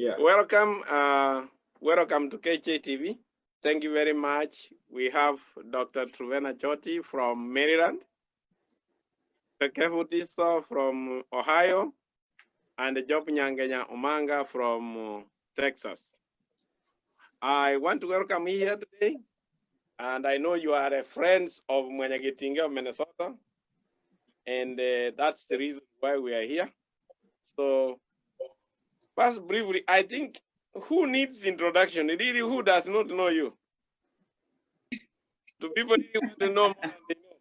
Yeah. Welcome, welcome to KJTV. Thank you very much. We have Dr. Mwanyagetinge from Maryland, Dr. Kefutiso from Ohio, and Job Nyangenya Umanga from Texas. I want to welcome you here today, and I know you are friends of Mwanyagetinge of Minnesota, and that's the reason why we are here. So, first, briefly, I think who needs introduction? Really, who does not know you? Do people really want to know more than they know?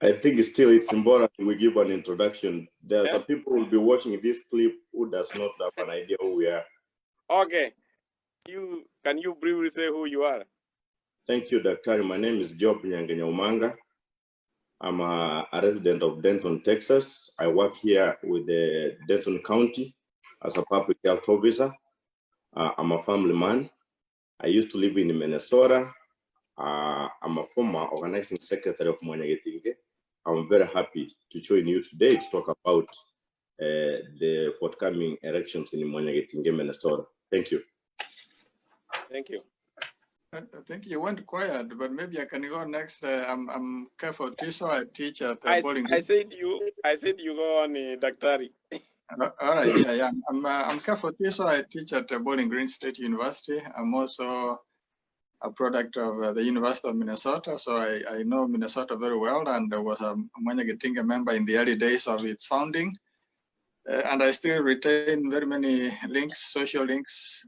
I think it's important we give an introduction. There are some people who will be watching this clip who does not have an idea who we are. Okay. Can you briefly say who you are? Thank you, Dr. My name is Job Nyangenya. I'm a resident of Denton, Texas. I work here with the Denton County as a public health officer. I'm a family man. I used to live in Minnesota. I'm a former organizing secretary of Mwanyagetinge. I'm very happy to join you today to talk about the forthcoming elections in Mwanyagetinge, Minnesota. Thank you. Thank you. I think you went quiet, but maybe I can go next. I'm Kefutiso. I teach at Bowling Green. I said you go on, Daktari. All right, yeah. I'm Kefutiso. I teach at Bowling Green State University. I'm also a product of the University of Minnesota, so I know Minnesota very well, and I was a Mwanyagetinge member in the early days of its founding. And I still retain very many links, social links,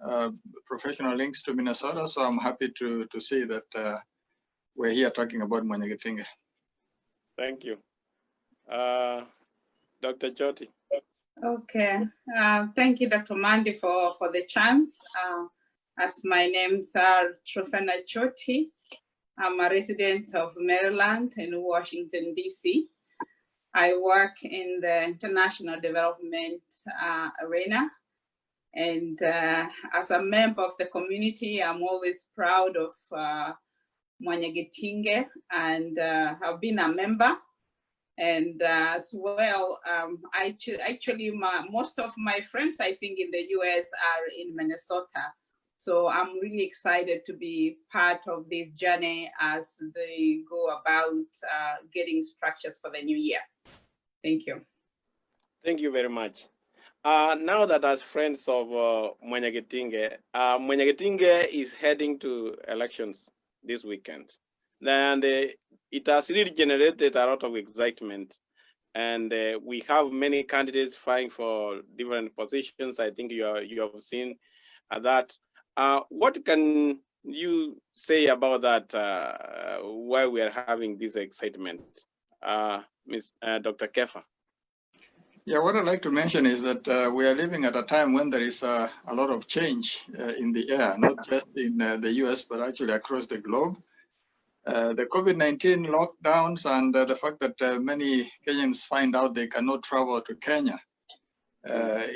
professional links to Minnesota. So I'm happy to see that we're here talking about Mwanyagetinge. Thank you. Dr. Jyoti. Okay. Thank you, Dr. Mandy, for the chance. As my name's Mwanyagetinge, I'm a resident of Maryland in Washington, D.C. I work in the international development arena. And as a member of the community, I'm always proud of Mwanyagetinge, and have been a member. And as well, most of my friends, I think, in the US are in Minnesota. So I'm really excited to be part of this journey as they go about getting structures for the new year. Thank you. Thank you very much. Now that as friends of Mwanyagetinge, Mwanyagetinge is heading to elections this weekend. And it has really generated a lot of excitement. And we have many candidates vying for different positions. I think you have seen that. What can you say about that, why we are having this excitement? Dr. Kefa. Yeah, what I'd like to mention is that we are living at a time when there is a lot of change in the air, not just in the US, but actually across the globe. The COVID-19 lockdowns and the fact that many Kenyans find out they cannot travel to Kenya,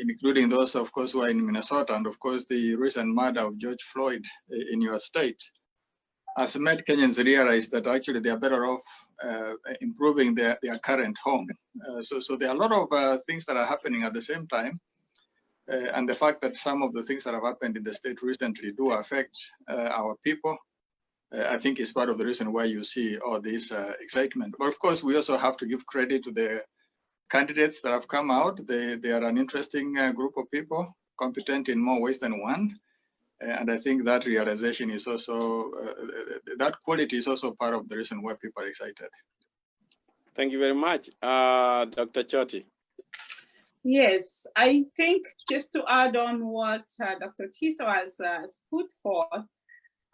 including those, of course, who are in Minnesota, and of course, the recent murder of George Floyd in your state, has made Kenyans realize that actually they are better off improving their current home. So there are a lot of things that are happening at the same time. And the fact that some of the things that have happened in the state recently do affect our people, I think is part of the reason why you see all this excitement. But of course, we also have to give credit to the candidates that have come out. They are an interesting group of people, competent in more ways than one. And I think that realization is also, that quality is also part of the reason why people are excited. Thank you very much. Dr. Jyoti. Yes, I think just to add on what Dr. Tiso has put forth,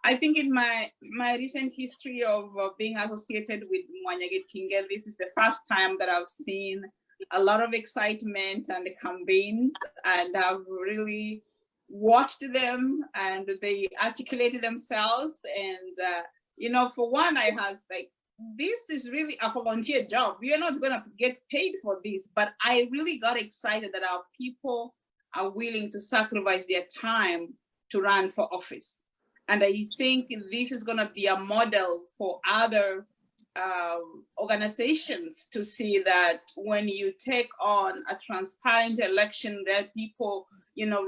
I think in my recent history of being associated with Mwanyagetinge, this is the first time that I've seen a lot of excitement and campaigns, and I've really watched them and they articulated themselves. And, for one, I was like, this is really a volunteer job. We are not going to get paid for this, but I really got excited that our people are willing to sacrifice their time to run for office. And I think this is going to be a model for other organizations to see that when you take on a transparent election, that people,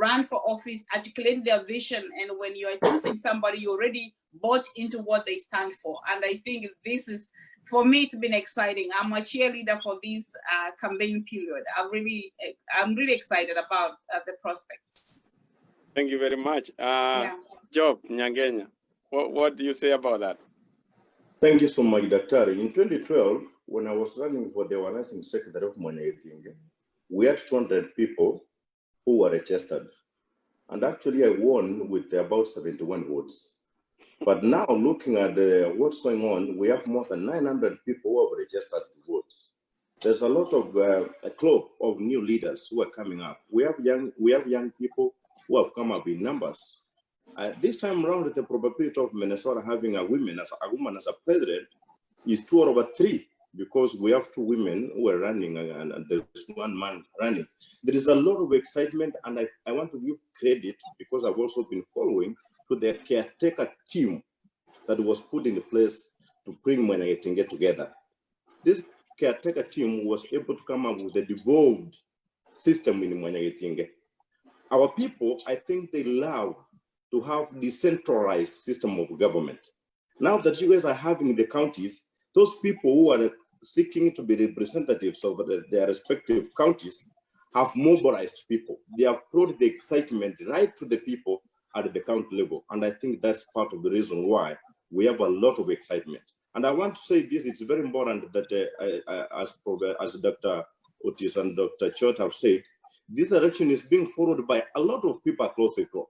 run for office, articulate their vision, and when you are choosing somebody, you already bought into what they stand for. And I think this is, for me, it's been exciting. I'm a cheerleader for this campaign period. I'm really excited about the prospects. Thank you very much. Job Nyangenya, what do you say about that? Thank you so much, Dr. In 2012, when I was running for the organizing secretary of Mwanyagetinge, we had 200 people who were registered. And actually I won with about 71 votes. But now looking at what's going on, we have more than 900 people who have registered to vote. There's a lot of a club of new leaders who are coming up. We have young people who have come up in numbers. This time around, the probability of Minnesota having a woman as a president is 2 over 3, because we have 2 women who are running and there's 1 man running. There is a lot of excitement, and I want to give credit, because I've also been following, to the caretaker team that was put in place to bring Mwanyagetinge together. This caretaker team was able to come up with a devolved system in Mwanyagetinge. Our people, I think they love to have decentralized system of government. Now that you guys are having the counties, those people who are seeking to be representatives of their respective counties have mobilized people. They have brought the excitement right to the people at the county level. And I think that's part of the reason why we have a lot of excitement. And I want to say this, it's very important that as Dr. Otis and Dr. Chot have said, this election is being followed by a lot of people across the globe.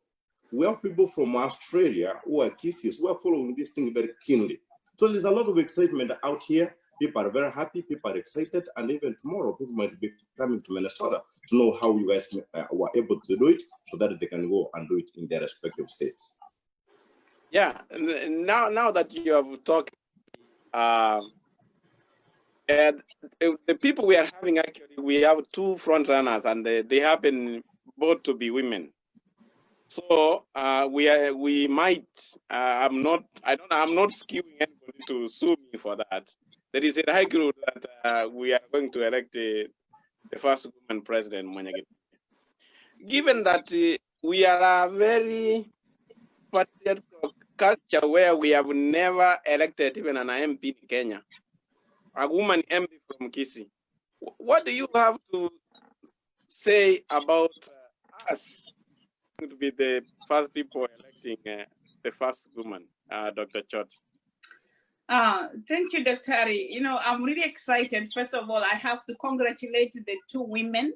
We have people from Australia who are kisses, who are following this thing very keenly. So there's a lot of excitement out here. People are very happy, people are excited, and even tomorrow people might be coming to Minnesota to know how you guys were able to do it, so that they can go and do it in their respective states. Yeah, now that you have talked, the people we are having, actually, we have 2 front runners, and they happen both to be women. So we might. I'm not skewing anybody to sue me for that. There is a likelihood that we are going to elect the first woman president, Mwanyagetinge. Given that we are a very patriotic culture where we have never elected even an MP in Kenya, a woman MP from Kisii, what do you have to say about us to be the first people electing the first woman, Dr. Chot? Thank you, Dr. Ari. I'm really excited. First of all, I have to congratulate the 2 women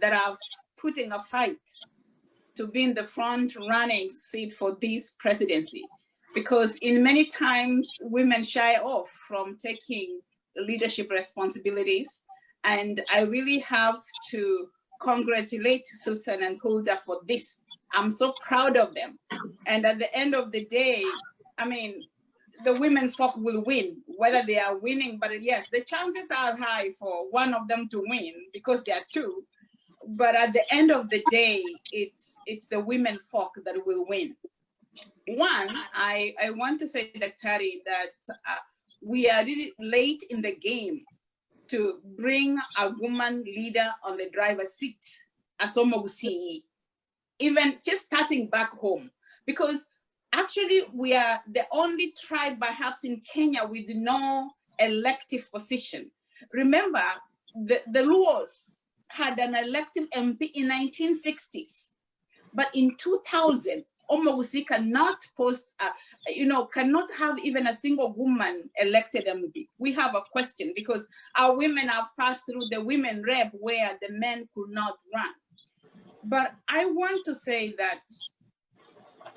that are putting a fight to be in the front running seat for this presidency, because in many times women shy off from taking leadership responsibilities. And I really have to congratulate Susan and Hulda for this. I'm so proud of them. And at the end of the day, I mean, the women folk will win, whether they are winning, but yes, the chances are high for one of them to win because there are 2. But at the end of the day, it's the women folk that will win. One, I want to say, Dr. Ari, that we are really late in the game to bring a woman leader on the driver's seat, as Omogusi, even just starting back home, because actually we are the only tribe perhaps in Kenya with no elective position. Remember, the Luos had an elective MP in 1960s, but in 2000, Omogusi cannot post, cannot have even a single woman elected MP. We have a question because our women have passed through the women rep where the men could not run. But I want to say that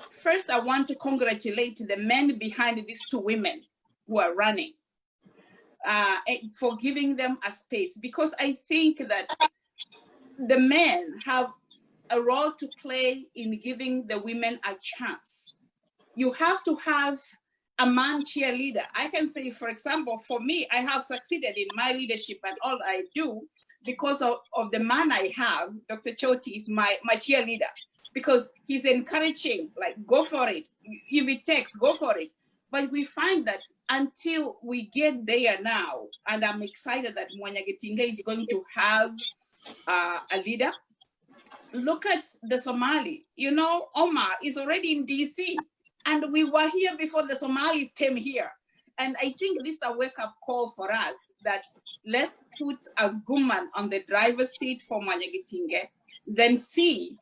first, I want to congratulate the men behind these 2 women who are running for giving them a space, because I think that the men have a role to play in giving the women a chance. You have to have a man cheerleader. I can say, for example, for me, I have succeeded in my leadership and all I do because of the man I have. Dr. Choti is my cheerleader, because he's encouraging, like, go for it. If it takes, go for it. But we find that until we get there now, and I'm excited that Mwanyagetinge is going to have a leader. Look at the Somali, you know, Omar is already in DC, and we were here before the Somalis came here. And I think this is a wake-up call for us that let's put a woman on the driver's seat for Mwanyagetinge, then see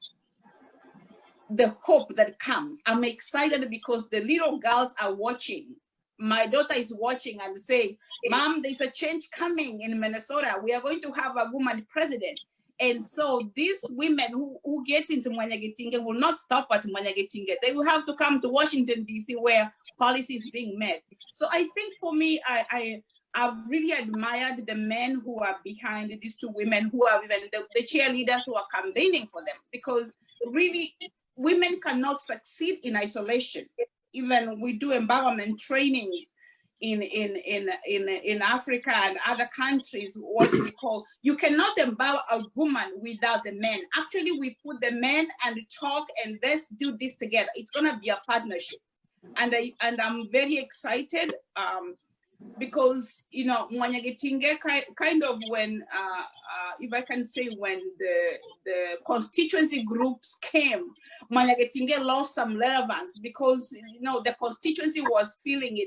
the hope that comes. I'm excited because the little girls are watching. My daughter is watching and saying, Mom, there's a change coming in Minnesota. We are going to have a woman president. And so these women who get into Mwanyagetinge will not stop at Mwanyagetinge. They will have to come to Washington, D.C., where policy is being made. So I think for me, I've really admired the men who are behind these two women, who are even the cheerleaders who are campaigning for them, because really women cannot succeed in isolation. Even we do empowerment trainings in Africa and other countries, what we call, you cannot empower a woman without the men. Actually, we put the men and talk and let's do this together. It's gonna be a partnership. And I'm very excited because, you know, Mwanyagetinge kind of when, if I can say, when the constituency groups came, Mwanyagetinge lost some relevance because, you know, the constituency was feeling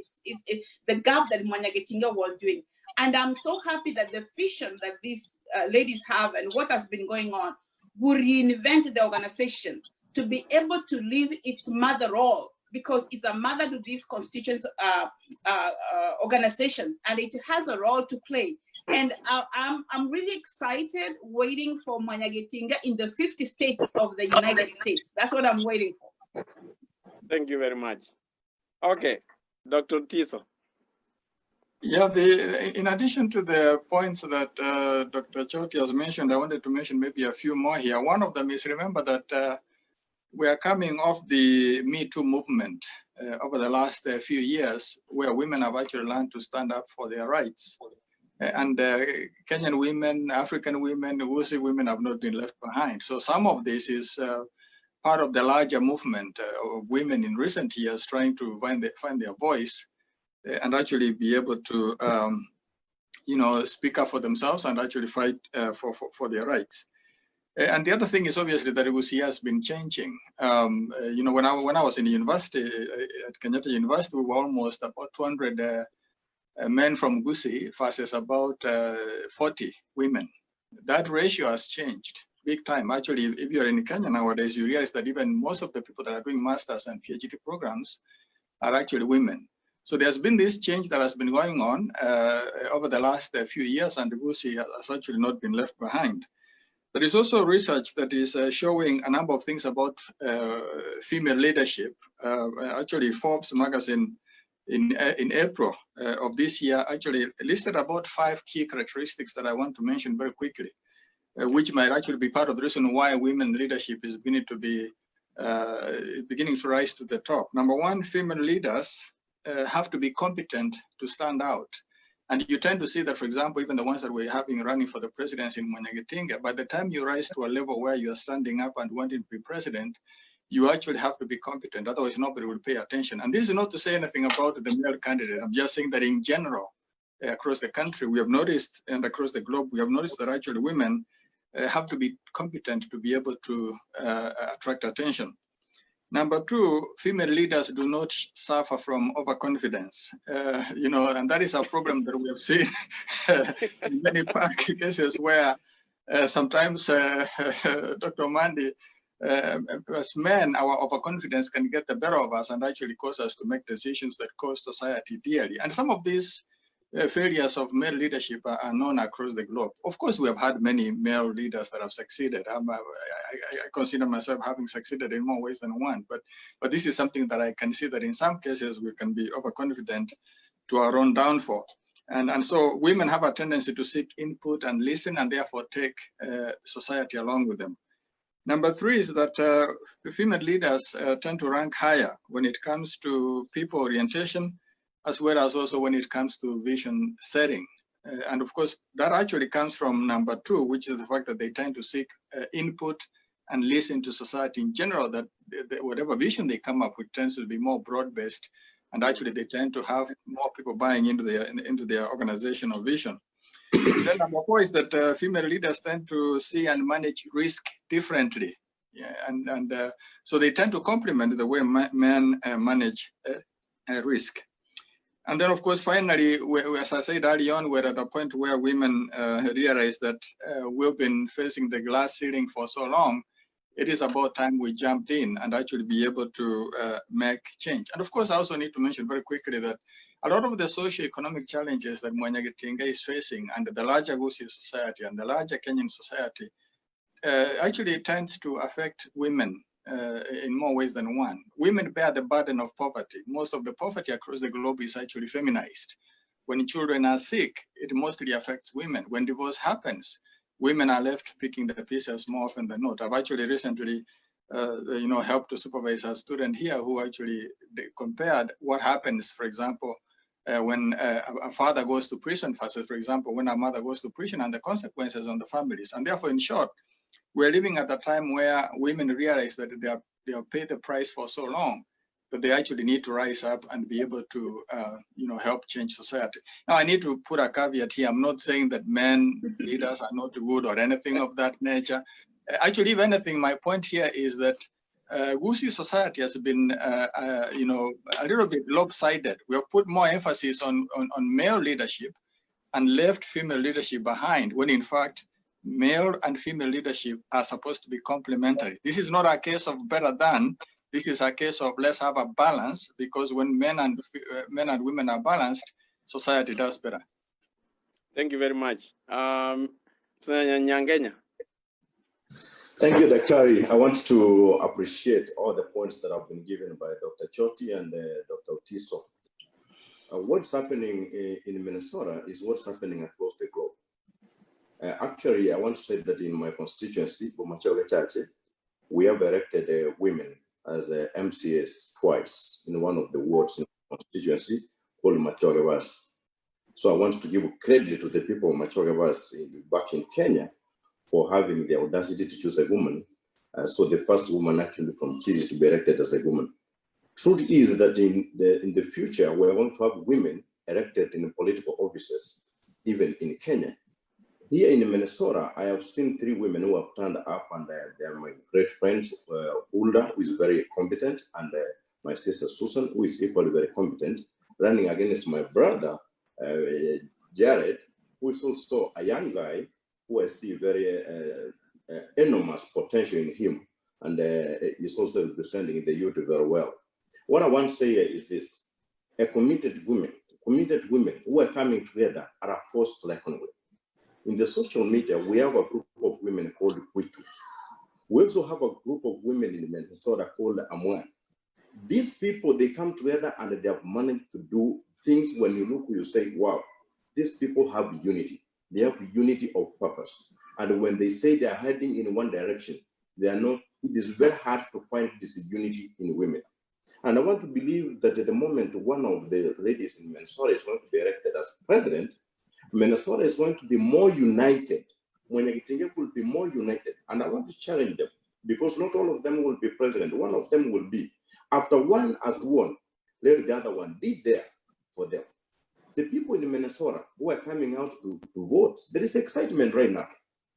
the gap that Mwanyagetinge was doing. And I'm so happy that the vision that these ladies have and what has been going on will reinvent the organization to be able to live its mother role, because it's a mother to these constituent organizations, and it has a role to play. And I'm really excited waiting for Mwanyagetinge in the 50 states of the United States. That's what I'm waiting for. Thank you very much. Okay, Dr. Tiso. Yeah, in addition to the points that Dr. Choti has mentioned, I wanted to mention maybe a few more here. One of them is, remember that we are coming off the Me Too movement over the last few years, where women have actually learned to stand up for their rights. And Kenyan women, African women, Wusi women have not been left behind. So some of this is part of the larger movement of women in recent years trying to find their voice and actually be able to, you know, speak up for themselves and actually fight for their rights. And the other thing is obviously that Wusi has been changing. You know, when I was in the university, at Kenyatta University, we were almost about 200 men from Gusii versus about 40 women. That ratio has changed big time. Actually, if you're in Kenya nowadays, you realize that even most of the people that are doing masters and PhD programs are actually women. So there's been this change that has been going on over the last few years, and Gusii has actually not been left behind. There is also research that is showing a number of things about female leadership. Actually, Forbes magazine in April of this year actually listed about 5 key characteristics that I want to mention very quickly, which might actually be part of the reason why women leadership is beginning to rise to the top. Number one, female leaders have to be competent to stand out. And you tend to see that, for example, even the ones that we're having running for the presidency in Mwanyagetinge, by the time you rise to a level where you're standing up and wanting to be president, you actually have to be competent, otherwise nobody will pay attention. And this is not to say anything about the male candidate. I'm just saying that in general, across the country, we have noticed, and across the globe, we have noticed that actually women have to be competent to be able to attract attention. Number two, female leaders do not suffer from overconfidence, you know, and that is a problem that we have seen in many cases where sometimes, Dr. Mandi, as men, our overconfidence can get the better of us and actually cause us to make decisions that cost society dearly. And some of these failures of male leadership are known across the globe. Of course, we have had many male leaders that have succeeded. I consider myself having succeeded in more ways than one, but this is something that I can see that in some cases we can be overconfident to our own downfall. And so women have a tendency to seek input and listen and therefore take society along with them. Number three is that female leaders tend to rank higher when it comes to people orientation, as well as also when it comes to vision setting. And of course, that actually comes from number two, which is the fact that they tend to seek input and listen to society in general, that whatever vision they come up with tends to be more broad-based and actually they tend to have more people buying into their organizational vision. Then number 4 is that female leaders tend to see and manage risk differently. Yeah, and so they tend to complement the way men manage risk. And then, of course, finally, as I said early on, we're at a point where women realize that we've been facing the glass ceiling for so long. It is about time we jumped in and actually be able to make change. And of course, I also need to mention very quickly that a lot of the socio-economic challenges that Mwanyagetinge is facing and the larger Gusii society and the larger Kenyan society actually tends to affect women in more ways than one. Women bear the burden of poverty. Most of the poverty across the globe is actually feminized. When children are sick, it mostly affects women. When divorce happens, women are left picking the pieces more often than not. I've actually recently helped to supervise a student here who actually compared what happens, for example, when a father goes to prison versus, for example, when a mother goes to prison, and the consequences on the families. And therefore, in short, we're living at a time where women realize that they have paid the price for so long that they actually need to rise up and be able to, help change society. Now, I need to put a caveat here. I'm not saying that men leaders are not good or anything of that nature. Actually, if anything, my point here is that Gusii society has been, a little bit lopsided. We have put more emphasis on male leadership and left female leadership behind, when in fact, male and female leadership are supposed to be complementary. This is not a case of better than. This is a case of let's have a balance, because when men and women are balanced, society does better. Thank you very much. Nyangenya. Thank you, Dr. I want to appreciate all the points that have been given by Dr. Choti and Dr. Otiso. What's happening in Minnesota is what's happening across the globe. Actually, I want to say that in my constituency, we have elected women as MCAs twice in one of the wards in the constituency called Machogavas. So I want to give credit to the people of Machogavas back in Kenya for having the audacity to choose a woman. So the first woman actually from Kisi to be elected as a woman. Truth is that in the future, we're going to have women elected in political offices, even in Kenya. Here in Minnesota, I have seen 3 women who have turned up, and they are my great friends, Ulda, who is very competent, and my sister Susan, who is equally very competent, running against my brother, Jared, who is also a young guy who I see very enormous potential in him, and is also representing the youth very well. What I want to say here is this: committed women who are coming together are a force to reckon with. In the social media, we have a group of women called Kwitu. We also have a group of women in Minnesota called Amwan. These people, they come together and they have managed to do things. When you look, you say, wow, these people have unity. They have unity of purpose. And when they say they are heading in one direction, they are not, it is very hard to find this unity in women. And I want to believe that at the moment, one of the ladies in Minnesota is going to be elected as president. Minnesota is going to be more united. Mwanyagetinge will be more united. And I want to challenge them, because not all of them will be president. One of them will be. After one has won, let the other one be there for them. The people in Minnesota who are coming out to vote, there is excitement right now.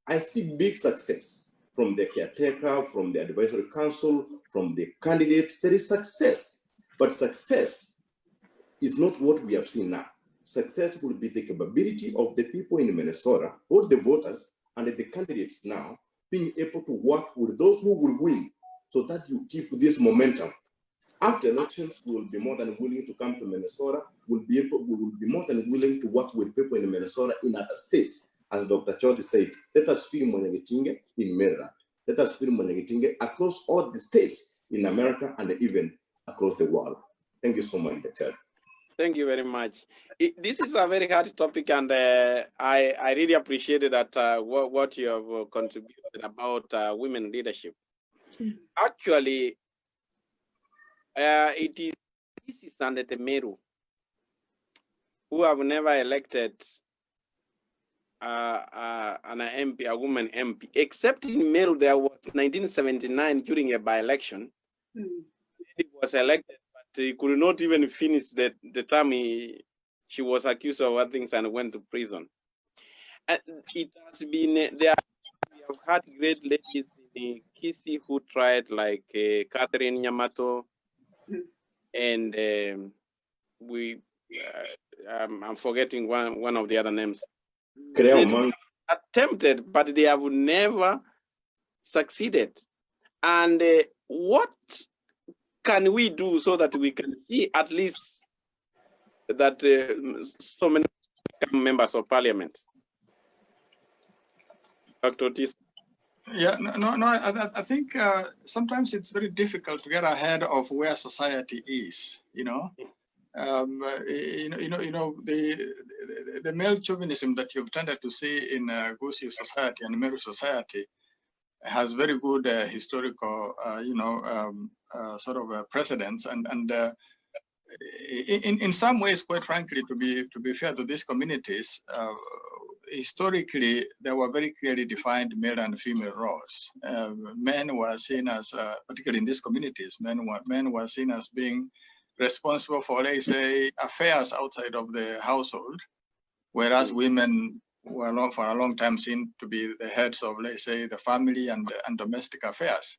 I see big success from the caretaker, from the advisory council, from the candidates. There is success, but success is not what we have seen now. Success will be the capability of the people in Minnesota, all the voters and the candidates now, being able to work with those who will win, so that you keep this momentum. After elections, we will be more than willing to come to Minnesota. We will be more than willing to work with people in Minnesota in other states. As Dr. Choti said, let us feel Mwanyagetinge in Maryland. Let us feel Mwanyagetinge across all the states in America and even across the world. Thank you so much, Dr. Thank you very much. This is a very hard topic, and I really appreciated that what you have contributed about women leadership. Actually, it is Isis and Temeru who have never elected an MP, a woman MP, except in Meru. There was 1979 during a by-election. It was elected, but he could not even finish the term she was accused of other things and went to prison. And it has been, we have had great ladies in Kisi who tried, like Catherine Yamato, and I'm forgetting one of the other names. They attempted, but they have never succeeded. And what can we do so that we can see at least that so many members of parliament? Dr. Otis. Yeah, no. I think sometimes it's very difficult to get ahead of where society is. The male chauvinism that you've tended to see in Gusii society and Meru society has very good historical, sort of precedents, and in some ways, quite frankly, to be fair to these communities, historically there were very clearly defined male and female roles. Men were seen as, particularly in these communities, men were seen as being responsible for, let's say, affairs outside of the household, whereas women were for a long time seen to be the heads of, let's say, the family and domestic affairs.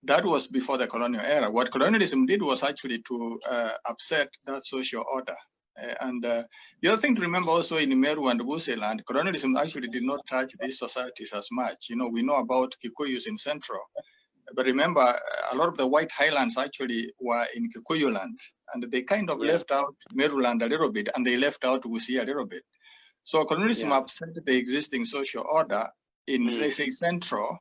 That was before the colonial era. What colonialism did was actually to upset that social order. The other thing to remember also in Meru and Gusii land, colonialism actually did not touch these societies as much. We know about Kikuyus in Central, but remember, a lot of the white highlands actually were in Kikuyu land, and they kind of left out Meru land a little bit, and they left out Gusii a little bit. So colonialism upset the existing social order in, let's say, Central,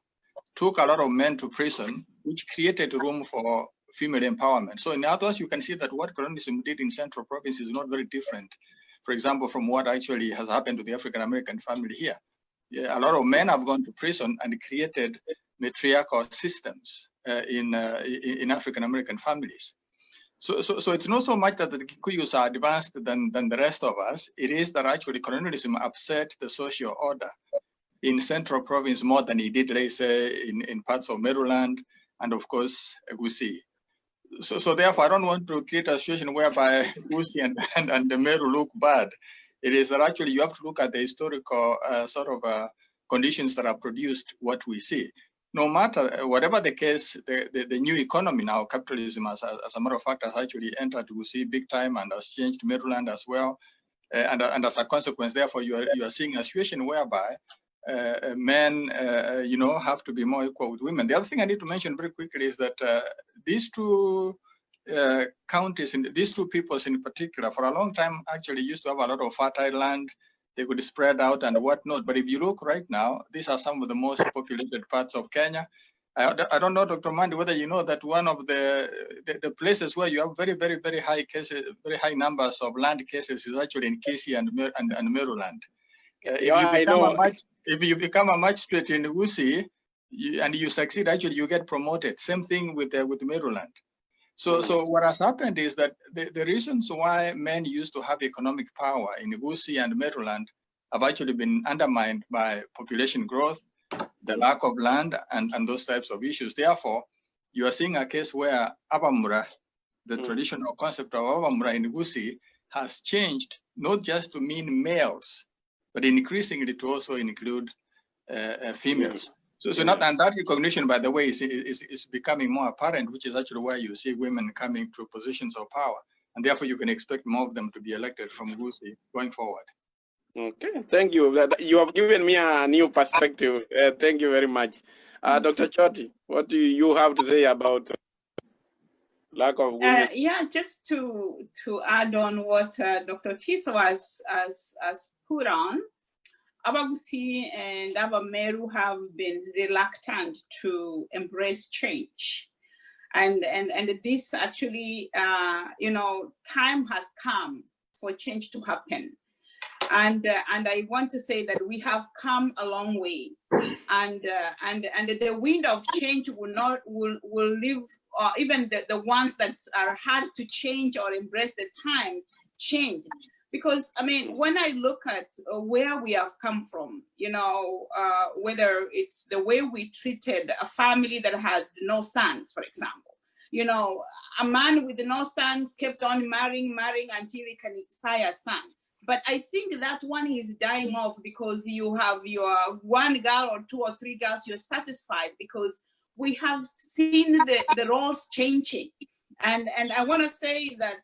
took a lot of men to prison, which created room for female empowerment. So in other words, you can see that what colonialism did in Central Province is not very different, for example, from what actually has happened to the African-American family here. A lot of men have gone to prison and created matriarchal systems in African-American families. So it's not so much that the Kikuyus are advanced than the rest of us. It is that actually colonialism upset the social order in Central Province more than it did, let's say, in parts of Maryland and, of course, Gusii. So therefore, I don't want to create a situation whereby Gusii and the Meru look bad. It is that actually you have to look at the historical sort of conditions that have produced what we see. No matter, whatever the case, the new economy now, capitalism, as a matter of fact, has actually entered Gusii big time and has changed Maryland as well. And as a consequence, therefore, you are seeing a situation whereby men, have to be more equal with women. The other thing I need to mention very quickly is that these two counties, these two peoples in particular, for a long time actually used to have a lot of fertile land. They could spread out and whatnot. But if you look right now, these are some of the most populated parts of Kenya. I don't know, Dr. Mandi, whether you know that one of the places where you have very, very, very high cases, very high numbers of land cases is actually in Kisi and Maryland. If you become a magistrate in Gusii and you succeed, actually you get promoted. Same thing with Maryland. So what has happened is that the reasons why men used to have economic power in Gusii and Maryland have actually been undermined by population growth, the lack of land, and those types of issues. Therefore, you are seeing a case where Abamura, the traditional concept of Abamura in Gusii, has changed not just to mean males, but increasingly to also include females. So not, and that recognition, by the way, is becoming more apparent, which is actually why you see women coming to positions of power. And therefore, you can expect more of them to be elected from Gusii going forward. Okay, thank you. You have given me a new perspective. Thank you very much. Dr. Choti, what do you have to say about lack of women? Yeah, just to add on what Dr. Tiso has put on, Gusii and Meru have been reluctant to embrace change. And this actually, time has come for change to happen. And I want to say that we have come a long way, and the wind of change will live, or even the ones that are hard to change or embrace the time change. Because I mean, when I look at where we have come from, whether it's the way we treated a family that had no sons, for example, you know, a man with no sons kept on marrying until he can sire a son. But I think that one is dying off because you have your one girl or two or three girls, you're satisfied because we have seen the roles changing. And I want to say that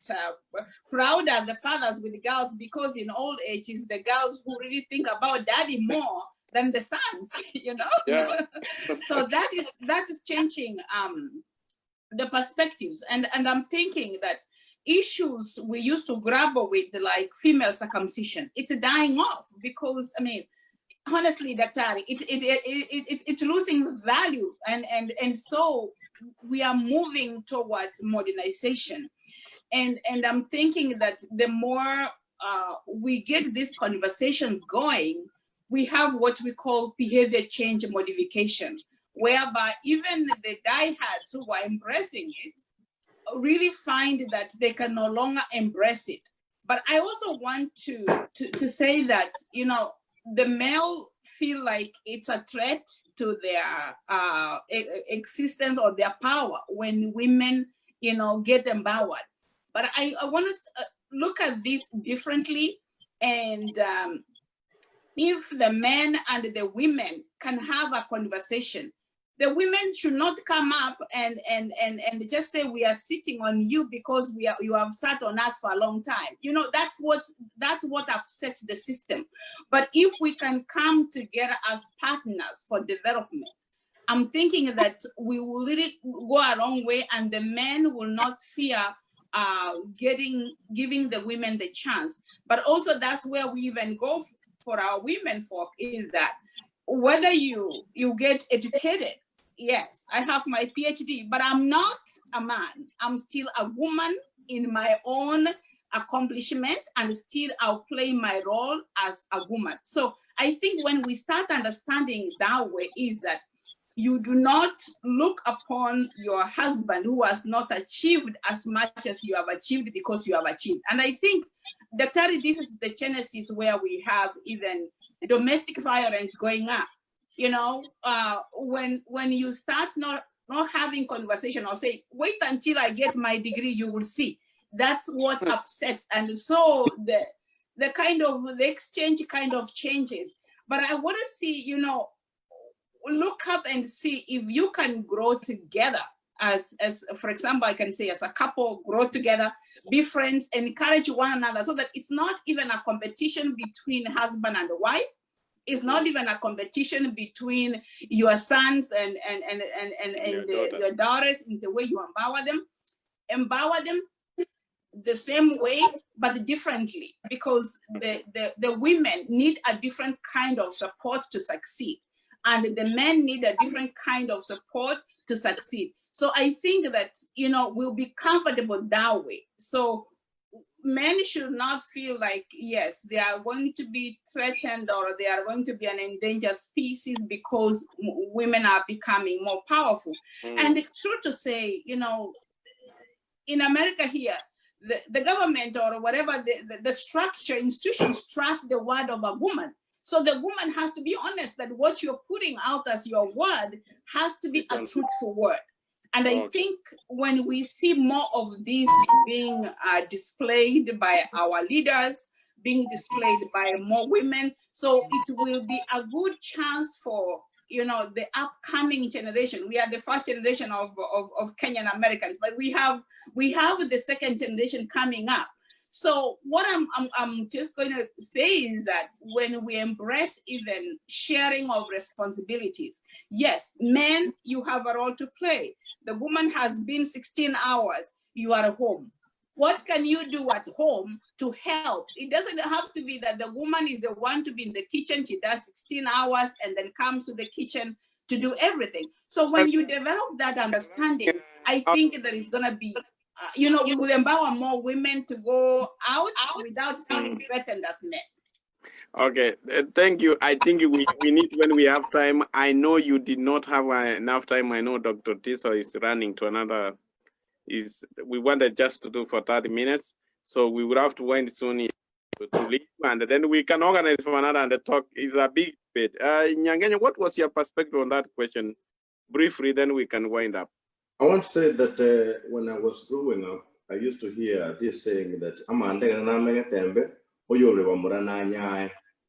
proud are the fathers with the girls, because in old age it's the girls who really think about daddy more than the sons, you know? Yeah. So that is changing the perspectives. And I'm thinking that issues we used to grapple with, like female circumcision, it's dying off because, I mean, honestly, Dr. It's losing value, and so we are moving towards modernization, and I'm thinking that the more we get these conversations going, we have what we call behavior change modification, whereby even the diehards who are embracing it really find that they can no longer embrace it. But I also want to say that, you know, the male feel like it's a threat to their existence or their power when women, you know, get empowered. But I want to look at this differently, and if the men and the women can have a conversation, the women should not come up and just say we are sitting on you because you have sat on us for a long time. You know, that's what upsets the system. But if we can come together as partners for development, I'm thinking that we will really go a long way, and the men will not fear giving the women the chance. But also that's where we even go for our women folk, is that whether you get educated, yes, I have my PhD, but I'm not a man. I'm still a woman in my own accomplishment, and still I'll play my role as a woman. So I think when we start understanding that way, is that you do not look upon your husband who has not achieved as much as you have achieved because you have achieved. And I think, Dr. this is the genesis where we have even domestic violence going up. You know, when you start not having conversation or say, wait until I get my degree, you will see. That's what upsets. And so the kind of, the exchange kind of changes. But I want to see, you know, look up and see if you can grow together as for example, I can say as a couple, grow together, be friends, encourage one another, so that it's not even a competition between husband and wife. It's not even a competition between your sons and your daughters in the way you empower them the same way, but differently, because the women need a different kind of support to succeed, and the men need a different kind of support to succeed. So I think that, you know, we'll be comfortable that way. So men should not feel like, yes, they are going to be threatened or they are going to be an endangered species because women are becoming more powerful. And it's true to say, you know, in America here, the government or whatever, the structure, institutions trust the word of a woman. So the woman has to be honest that what you're putting out as your word has to be a truthful word. And I think when we see more of this being displayed by our leaders, being displayed by more women, so it will be a good chance for, you know, the upcoming generation. We are the first generation of Kenyan Americans, but we have the second generation coming up. So what I'm just going to say is that when we embrace even sharing of responsibilities, yes, men, you have a role to play. The woman has been 16 hours, you are home. What can you do at home to help? It doesn't have to be that the woman is the one to be in the kitchen, she does 16 hours and then comes to the kitchen to do everything. So when you develop that understanding, I think there is gonna be, you know, we will empower more women to go out without feeling threatened as men. Okay, thank you. I think we need, when we have time, I know you did not have enough time. I know Dr. Tiso is running to another, we wanted just to do for 30 minutes. So we will have to wind soon to leave, and then we can organize for another, and the talk is a big bit. Nyangenya, what was your perspective on that question? Briefly, then we can wind up. I want to say that when I was growing up, I used to hear this saying that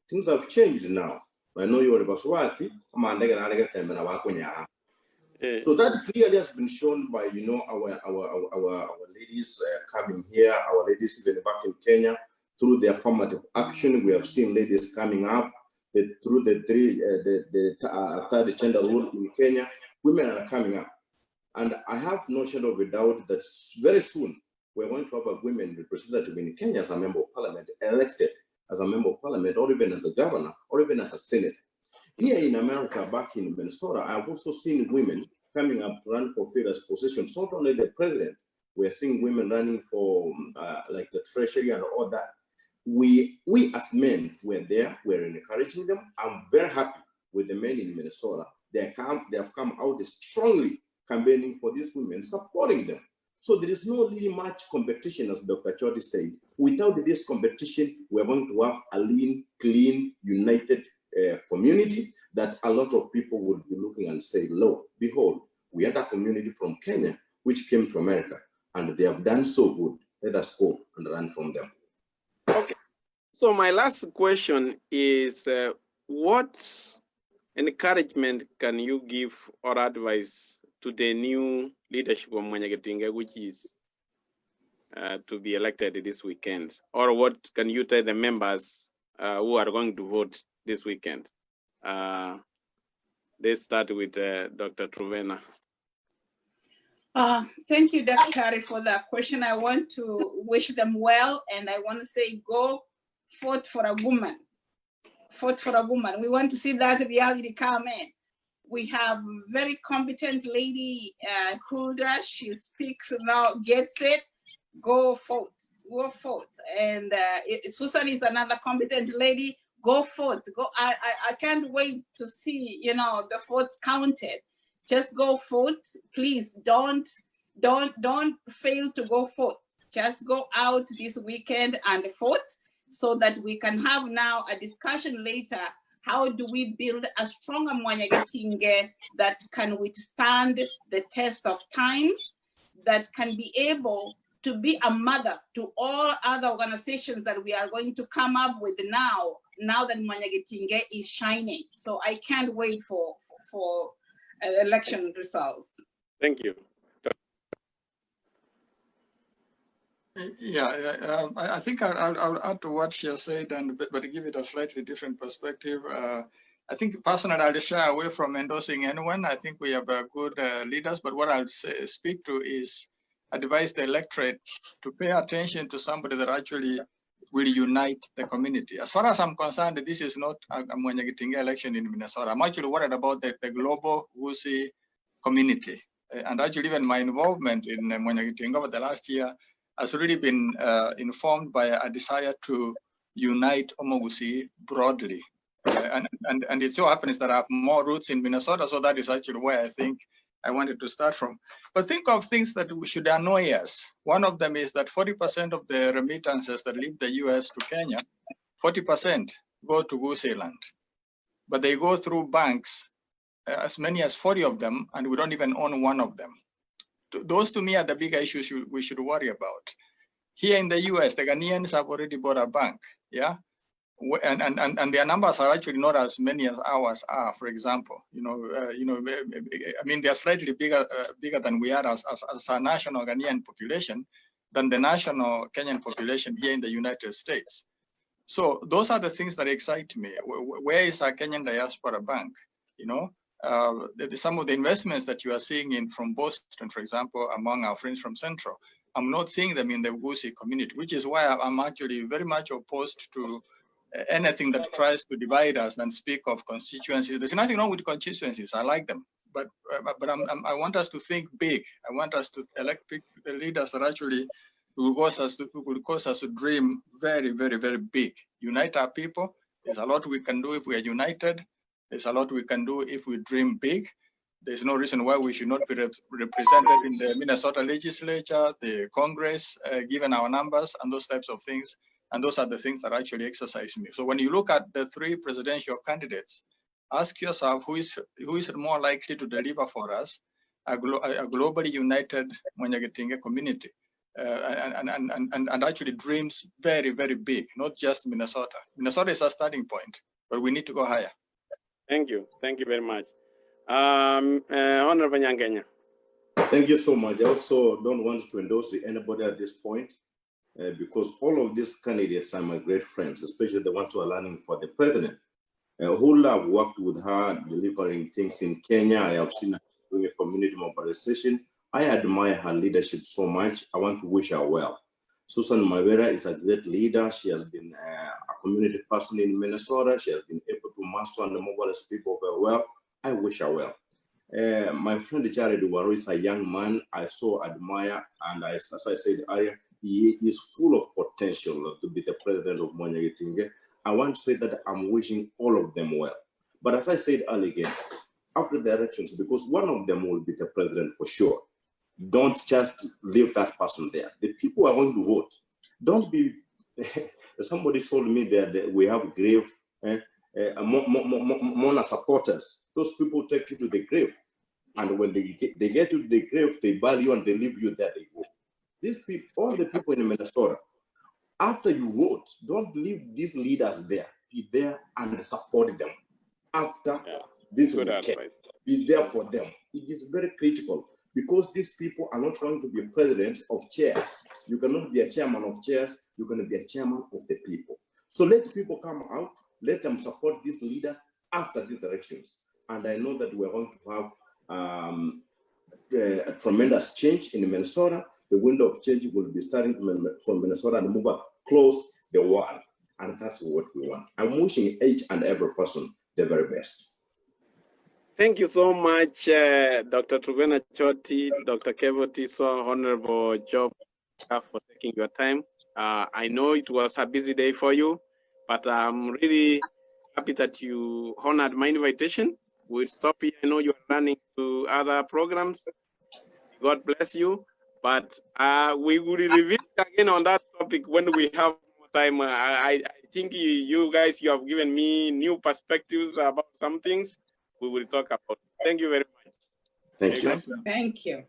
things have changed now. I know you're Baswati, so that clearly has been shown by our ladies coming here, our ladies even back in Kenya through their affirmative action. We have seen ladies coming up through the third gender rule in Kenya. Women are coming up, and I have no shadow of a doubt that very soon we're going to have a women representative in Kenya as a member of parliament, elected as a member of parliament, or even as a governor, or even as a senator. Here in America, back in Minnesota, I've also seen women coming up to run for various positions. Not only the president, we're seeing women running for like the treasury and all that. We as men were there, we're encouraging them. I'm very happy with the men in Minnesota. They have come out strongly campaigning for these women, supporting them. So there is no really much competition, as Dr. Choti said. Without this competition, we're going to have a lean, clean, united community that a lot of people would be looking and say, "Lo, behold, we had a community from Kenya which came to America, and they have done so good. Let us go and learn from them." Okay. So my last question is, what encouragement can you give or advice to the new leadership of Mwanyagetinge, which is to be elected this weekend? Or what can you tell the members who are going to vote this weekend? Let's start with Dr. Truvena. Thank you, Dr. for that question. I want to wish them well, and I want to say, go vote for a woman. Vote for a woman. We want to see that reality come in. We have very competent lady, Hulda. She speaks now, gets it. Go vote. Go vote. And Susan is another competent lady. Go vote. Go. I can't wait to see, you know, the vote counted. Just go vote. Please don't fail to go vote. Just go out this weekend and vote, so that we can have now a discussion later. How do we build a stronger Mwanyagetinge that can withstand the test of times, that can be able to be a mother to all other organizations that we are going to come up with now that Mwanyagetinge is shining. So I can't wait for election results. Thank you. Yeah, I think I'll add to what she has said, but give it a slightly different perspective. I think personally, I'll shy away from endorsing anyone. I think we have good leaders, but what I'll speak to is advise the electorate to pay attention to somebody that actually will unite the community. As far as I'm concerned, this is not a Mwanyagetinge election in Minnesota. I'm actually worried about the global Wusi community. And actually even my involvement in Mwanyagetinge over the last year has really been informed by a desire to unite Omogusi broadly. And it so happens that I have more roots in Minnesota, so that is actually where I think I wanted to start from. But think of things that should annoy us. One of them is that 40% of the remittances that leave the US to Kenya, 40% go to Gusii land. But they go through banks, as many as 40 of them, and we don't even own one of them. Those to me are the bigger issues we should worry about. Here in the US, the Ghanaians have already bought a bank, yeah? And their numbers are actually not as many as ours are, for example. I mean, they're slightly bigger than we are as a national Ghanaian population than the national Kenyan population here in the United States. So those are the things that excite me. Where is our Kenyan diaspora bank? You know, some of the investments that you are seeing from Boston, for example, among our friends from Central, I'm not seeing them in the Gusii community, which is why I'm actually very much opposed to anything that tries to divide us and speak of constituencies. There's nothing wrong with constituencies. I like them, but I want us to think big. I want us to elect leaders that actually will cause us to dream very, very, very big. Unite our people. There's a lot we can do if we are united. There's a lot we can do if we dream big. There's no reason why we should not be represented in the Minnesota legislature, the Congress, given our numbers and those types of things. And those are the things that actually exercise me. So when you look at the three presidential candidates, ask yourself who is more likely to deliver for us a globally united Mwanyagetinge community. And actually dreams very, very big, not just Minnesota. Minnesota is a starting point, but we need to go higher. Thank you very much. Honorable Nyangenya. Thank you so much. I also don't want to endorse anybody at this point because all of these candidates are my great friends, especially the ones who are running for the president. Who have worked with her delivering things in Kenya. I have seen her doing a community mobilization. I admire her leadership so much. I want to wish her well. Susan Mavera is a great leader. She has been a community person in Minnesota. She has been able to master and mobilize people very well. I wish her well. My friend Jared Waru is a young man I so admire, and as I said earlier, he is full of potential to be the president of Mwanyagetinge. I want to say that I'm wishing all of them well. But as I said earlier again, after the elections, because one of them will be the president for sure, don't just leave that person there. The people are going to vote. Don't be, somebody told me that we have grave Mona supporters. Those people take you to the grave. And when they get to the grave, they bury you and they leave you there, they go. These people, all the people in Minnesota, after you vote, don't leave these leaders there. Be there and support them. After this weekend, be there for them. It is very critical because these people are not going to be presidents of chairs. You cannot be a chairman of chairs. You're going to be a chairman of the people. So let people come out. Let them support these leaders after these elections. And I know that we're going to have a tremendous change in Minnesota. The window of change will be starting from Minnesota and move across the world. And that's what we want. I'm wishing each and every person the very best. Thank you so much, Dr. Truvena Choti, Dr. Kevo Tiso, Honorable Job, for taking your time. I know it was a busy day for you, but I'm really happy that you honored my invitation. We'll stop here. I know you're running to other programs. God bless you. But we will revisit again on that topic when we have more time. I think you guys, you have given me new perspectives about some things we will talk about. Thank you very much. Thank you. Thank you.